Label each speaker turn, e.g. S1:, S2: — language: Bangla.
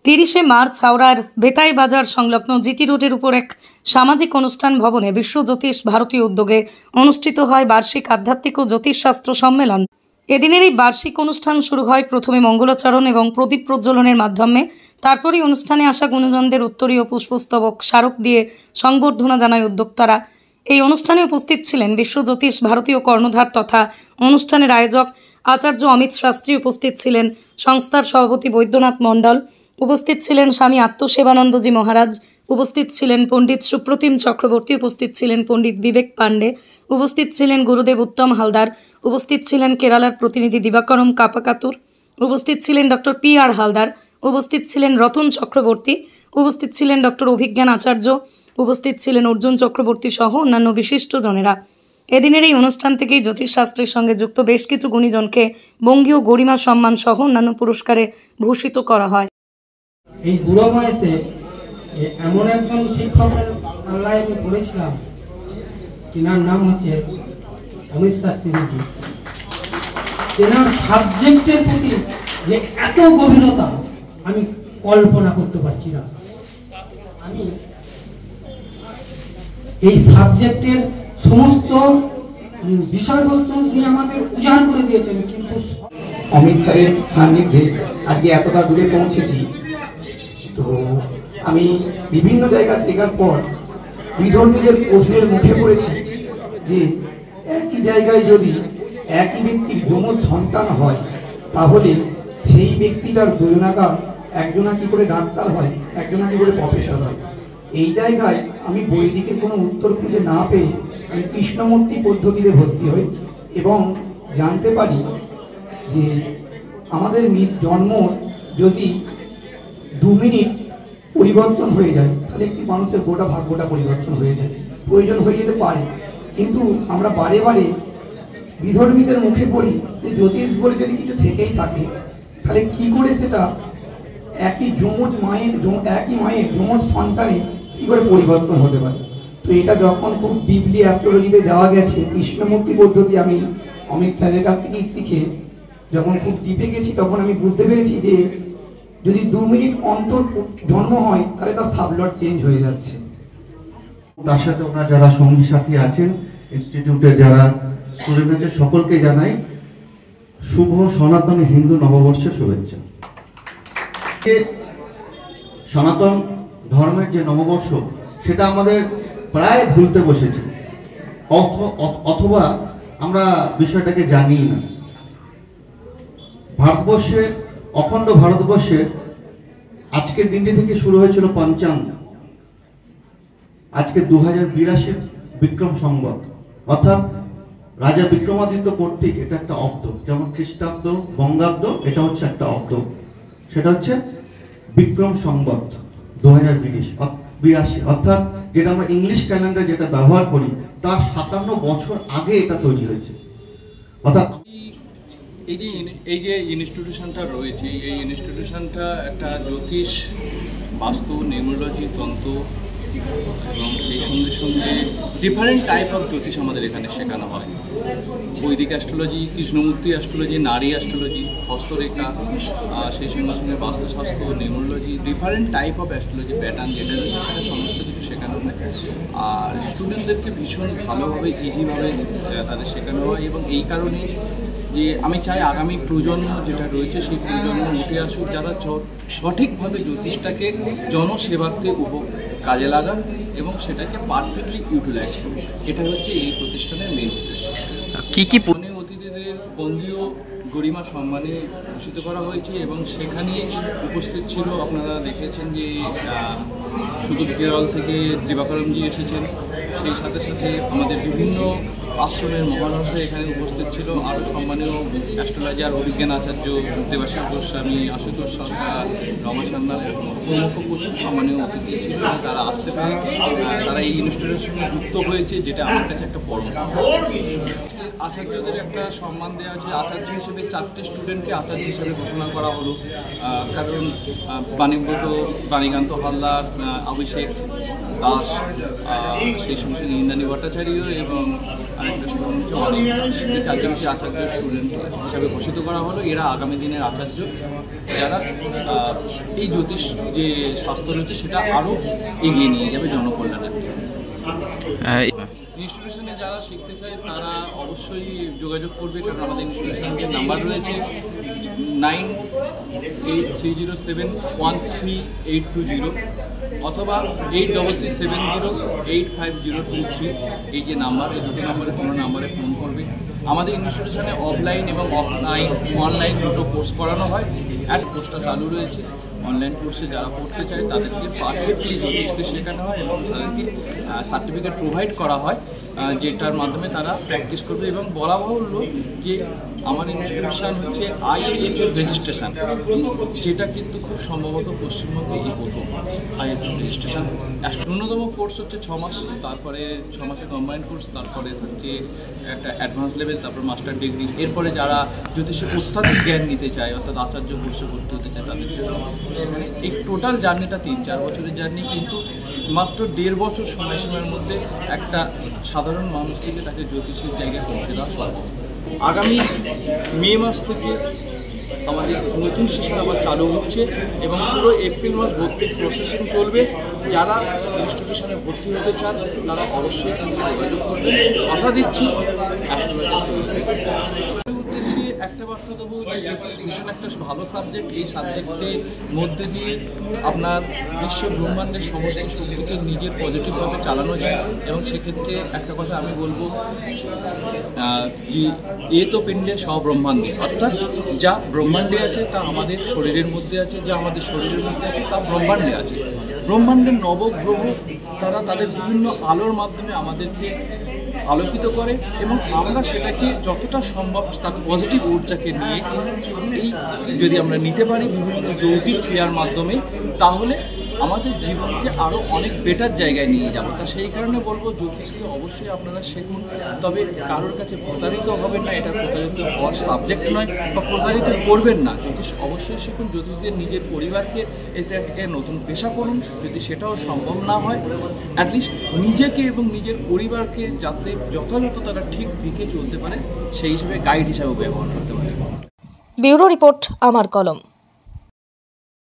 S1: 30 মার্চ হাওড়ার বেতাই বাজার সংলগ্ন জিটি রোডের উপর এক সামাজিক অনুষ্ঠান ভবনে বিশ্ব জ্যোতিষ ভারতীয় উদ্যোগে অনুষ্ঠিত হয় বার্ষিক আধ্যাত্মিক ও জ্যোতিষশাস্ত্র সম্মেলন। এদিনের এই বার্ষিক অনুষ্ঠান শুরু হয় প্রথমে মঙ্গলাচরণ এবং প্রদীপ প্রজ্বলনের মাধ্যমে। তারপরই অনুষ্ঠানে আসা গুণীজনদের উত্তরীয় পুষ্পস্তবক স্মারক দিয়ে সংবর্ধনা জানায় উদ্যোক্তারা। এই অনুষ্ঠানে উপস্থিত ছিলেন বিশ্ব জ্যোতিষ ভারতীয় কর্ণধার তথা অনুষ্ঠানের আয়োজক আচার্য অমিত শাস্ত্রী, উপস্থিত ছিলেন সংস্থার সভাপতি বৈদ্যনাথ মণ্ডল, উপস্থিত ছিলেন স্বামী আত্মসেবানন্দজি মহারাজ, উপস্থিত ছিলেন পণ্ডিত সুপ্রতিম চক্রবর্তী, উপস্থিত ছিলেন পণ্ডিত বিবেক পাণ্ডে, উপস্থিত ছিলেন গুরুদেব উত্তম হালদার, উপস্থিত ছিলেন কেরালার প্রতিনিধি দিবাকরম কাপাকাতুর, উপস্থিত ছিলেন ডক্টর PR হালদার, উপস্থিত ছিলেন রতন চক্রবর্তী, উপস্থিত ছিলেন ডক্টর অভিজ্ঞান আচার্য, উপস্থিত ছিলেন অর্জুন চক্রবর্তী সহ অন্যান্য বিশিষ্ট জনেরা। এদিনের এই অনুষ্ঠান থেকেই জ্যোতিষশাস্ত্রের সঙ্গে যুক্ত বেশ কিছু গুণীজনকে বঙ্গীয় গরিমা সম্মান সহ অন্যান্য পুরস্কারে ভূষিত করা হয়।
S2: এই বুড়ো বয়সে এমন একজন শিক্ষকের আল্লাহ আমি পড়েছিলাম, তেনার নাম হচ্ছে অমিত শাস্ত্রীজি। তেনার সাবজেক্টের প্রতি যে এত গভীরতা আমি কল্পনা করতে পারছি না। আমি এই সাবজেক্টের সমস্ত বিষয়বস্তু নিয়ে আমাদের উজাড় করে দিয়েছেন, কিন্তু
S3: অমিত স্যারের সান্নিধ্যে আজকে এতটা দূরে পৌঁছেছি। তো আমি বিভিন্ন জায়গা থেকার পর বিধর্মীদের প্রশ্নের মুখে পড়েছি যে একই জায়গায় যদি একই ব্যক্তির যমজ সন্তান হয় তাহলে সেই ব্যক্তিটার দুজনাকার একজনা কি করে ডাক্তার হয়, একজনা কি করে প্রফেসর হয়। এই জায়গায় আমি বৈদিকের কোনো উত্তর খুঁজে না পেয়ে আমি কৃষ্ণমূর্তি পদ্ধতিতে ভর্তি হই এবং জানতে পারি যে আমাদের জন্ম যদি 2 মিনিট পরিবর্তন হয়ে যায় তাহলে একটি মানুষের গোটা ভাগ্যটা পরিবর্তন হয়ে যায়, প্রয়োজন হয়ে যেতে পারে। কিন্তু আমরা বারে বারে বিধর্মীদের মুখে পড়ি যে জ্যোতিষ বলে যদি কিছু থেকেই থাকে তাহলে কি করে সেটা একই মায়ের যমজ সন্তানে কি করে পরিবর্তন হতে পারে। তো এটা যখন খুব ডিপলি অ্যাস্ট্রোলজিতে যাওয়া গেছে, কৃষ্ণমূর্তি পদ্ধতি আমি অমিত স্যারের কাছ থেকেই শিখে যখন খুব ডিপে গেছি তখন আমি বুঝতে পেরেছি যে যদি 2 মিনিট অন্তর জন্ম হয় তাহলে তার সাবলট চেঞ্জ হয়ে যাচ্ছে।
S4: তার সাথে ওনার যারা সঙ্গী সাথী আছেন, ইনস্টিটিউটের যারা স্টুডেন্ট আছে, সকলকে জানাই শুভ সনাতন হিন্দু নববর্ষের শুভেচ্ছা। সনাতন ধর্মের যে নববর্ষ সেটা আমাদের প্রায় ভুলতে বসেছে, অথবা আমরা বিষয়টাকে জানি না। ভারতবর্ষের অখণ্ড ভারতবর্ষের আজকের দিনটি থেকে শুরু হয়েছিল পঞ্চাঙ্গ। আজকে 2082 বিক্রম সংবৎ, অর্থাৎ রাজা বিক্রমাদিত্য কর্তৃক এটা একটা অব্দ, যেমন খ্রিস্টাব্দ বঙ্গাব্দ এটা হচ্ছে একটা অব্দ, সেটা হচ্ছে বিক্রম সংবৎ 2082, অর্থাৎ যেটা আমরা ইংলিশ ক্যালেন্ডার যেটা ব্যবহার করি তার 57 বছর আগে এটা তৈরি হয়েছে। অর্থাৎ
S5: এই যে ইনস্টিটিউশনটা রয়েছে, এই ইনস্টিটিউশনটা একটা জ্যোতিষ, বাস্তু, নিউমোলজি, তন্ত্র এবং সেই সঙ্গে সঙ্গে ডিফারেন্ট টাইপ অফ জ্যোতিষ আমাদের এখানে শেখানো হয়। বৈদিক অ্যাস্ট্রোলজি, কৃষ্ণমূর্তি অ্যাস্ট্রোলজি, নারী অ্যাস্ট্রোলজি, হস্তরেখা, সেই সঙ্গে সঙ্গে বাস্তুশাস্ত্র, নিউমোলজি, different type of astrology pattern যেটা রয়েছে সেটা সমস্ত কিছু শেখানো হয়। আর স্টুডেন্টদেরকে ভীষণ ভালোভাবে, ইজিভাবে তাদের শেখানো হয় এবং এই কারণে যে আমি চাই আগামী প্রজন্ম যেটা রয়েছে সেই প্রজন্ম উঠে আসুক যারা সঠিকভাবে জ্যোতিষটাকে জনসেবার্থে কাজে লাগান এবং সেটাকে পারফেক্টলি ইউটিলাইজ করুন। এটা হচ্ছে এই প্রতিষ্ঠানের মেন উদ্দেশ্য। কী অতিথিদের বঙ্গীয় গরিমা সম্মানে ভূষিত করা হয়েছে এবং সেখানে উপস্থিত ছিল, আপনারা দেখেছেন যে শুধু কেরল থেকে দিবাকরমজি এসেছেন, সেই সাথে সাথে আমাদের বিভিন্ন আশ্রমের মহারাজরা এখানে উপস্থিত ছিল, আরও সম্মানীয় অ্যাস্ট্রোলজার অভিজ্ঞান আচার্য দেবাশিস গোস্বামী, আশুতোষ সরকার, রমা সান্যাল, প্রমুখ প্রচুর সম্মানীয় অতিথি ছিল। তারা আসতে পারে, তারা এই ইনস্টিটিউটের সঙ্গে যুক্ত হয়েছে, যেটা আমার কাছে একটা পরম্পরা। আচার্যদের একটা সম্মান দেওয়া হচ্ছে, আচার্য হিসেবে 4টে স্টুডেন্টকে আচার্য হিসেবে ঘোষণা করা হলো, কারণ বাণীকান্ত হালদার, অভিষেক দাস, সেই সঙ্গে সঙ্গে ইন্দ্রাণী ভট্টাচার্য এবং আরেকটা স্টুডেন্ট হচ্ছে অনেক, এই 4জনকে আচার্য স্টুডেন্ট হিসাবে ঘোষিত করা হলো। এরা আগামী দিনের আচার্য। যারা এই জ্যোতিষ যে শাস্ত্র রয়েছে সেটা আরও এগিয়ে নিয়ে যাবে জনকল্যাণের দিকে। ইনস্টিটিউশনে যারা শিখতে চায় তারা অবশ্যই যোগাযোগ করবে, কারণ আমাদের ইনস্টিটিউশনের নাম্বার রয়েছে 9830713820 অথবা 8370850023। এই যে নাম্বার, এই দুটো নাম্বারে কোনো নাম্বারে ফোন করবে। আমাদের ইনস্টিটিউশনে অফলাইন এবং অনলাইন দুটো কোর্স করানো হয়। কোর্সটা চালু রয়েছে। অনলাইন কোর্সে যারা পড়তে চায় তাদেরকে পারফেক্টলি জ্যোতিষকে শেখানো হয় এবং তাদেরকে সার্টিফিকেট প্রোভাইড করা হয়, যেটার মাধ্যমে তারা প্র্যাকটিস করবে। এবং বলা বাহুল্য যে আমার ইনস্টিটিউশন হচ্ছে IAF রেজিস্ট্রেশন, যেটা কিন্তু খুব সম্ভবত পশ্চিমবঙ্গে এই প্রথম IAF রেজিস্ট্রেশন। ন্যূনতম কোর্স হচ্ছে 6 মাস, তারপরে 6 মাসে কম্বাইন্ড কোর্স, তারপরে হচ্ছে একটা অ্যাডভান্স লেভেল, তারপর মাস্টার ডিগ্রি। এরপরে যারা জ্যোতিষের অত্যাধিক জ্ঞান নিতে চায়, অর্থাৎ আচার্য কোর্সে ভর্তি হতে চায় তাদের জন্য সেখানে এই টোটাল জার্নিটা 3-4 বছরের জার্নি, কিন্তু মাত্র 1.5 বছর সময়সীমার মধ্যে একটা সাধারণ মানুষ থেকে তাকে জ্যোতিষের জায়গায় পৌঁছে দেওয়া সম্ভব। আগামী মে মাস থেকে আমাদের নতুন সিস্টেম আবার চালু হচ্ছে এবং পুরো এপ্রিল মাস ভর্তির প্রসেসিং চলবে। যারা ইনস্টিটিউশনে ভর্তি হতে চান তারা অবশ্যই কিন্তু যোগাযোগ করবেন, কথা দিচ্ছি। উদ্দেশ্যে একটা বার্তা দেবো যে জ্যোতিষ ভীষণ একটা ভালো সাবজেক্ট। এই সাবজেক্টের মধ্যে দিয়ে আপনার বিশ্ব ব্রহ্মাণ্ডের সমস্ত শক্তিকে নিজের পজিটিভভাবে চালানো যায়। এবং সেক্ষেত্রে একটা কথা আমি বলবো যে এ তো পিণ্ডে সব্রহ্মাণ্ডে, অর্থাৎ যা ব্রহ্মাণ্ডে আছে তা আমাদের শরীরের মধ্যে আছে, যা আমাদের শরীরের মধ্যে আছে তা ব্রহ্মাণ্ডে আছে। ব্রহ্মাণ্ডের নবগ্রহ তারা তাদের বিভিন্ন আলোর মাধ্যমে আমাদেরকে আলোকিত করে এবং আমরা সেটাকে যতটা সম্ভব তার পজিটিভ ঊর্জাকে নিয়ে এই যদি আমরা নিতে পারি বিভিন্ন যৌগিক ক্রিয়ার মাধ্যমে, তাহলে আমাদের জীবনকে আরও অনেক বেটার জায়গায় নিয়ে যাব। তা সেই কারণে বলবো জ্যোতিষকে অবশ্যই আপনারা শিখুন, তবে কারোর কাছে প্রতারিত হবেন না। এটা প্রতারিত হওয়ার সাবজেক্ট নয় বা প্রতারিত করবেন না। জ্যোতিষ অবশ্যই শিখুন, জ্যোতিষদের নিজের পরিবারকে এটাকে নতুন পেশা করুন। যদি সেটাও সম্ভব না হয়, অ্যাটলিস্ট নিজেকে এবং নিজের পরিবারকে যাতে যথাযথ তারা ঠিক দিকে চলতে পারে সেই হিসেবে গাইড হিসাবে ব্যবহার করতে পারে।
S6: ব্যুরো রিপোর্ট, আমার কলম।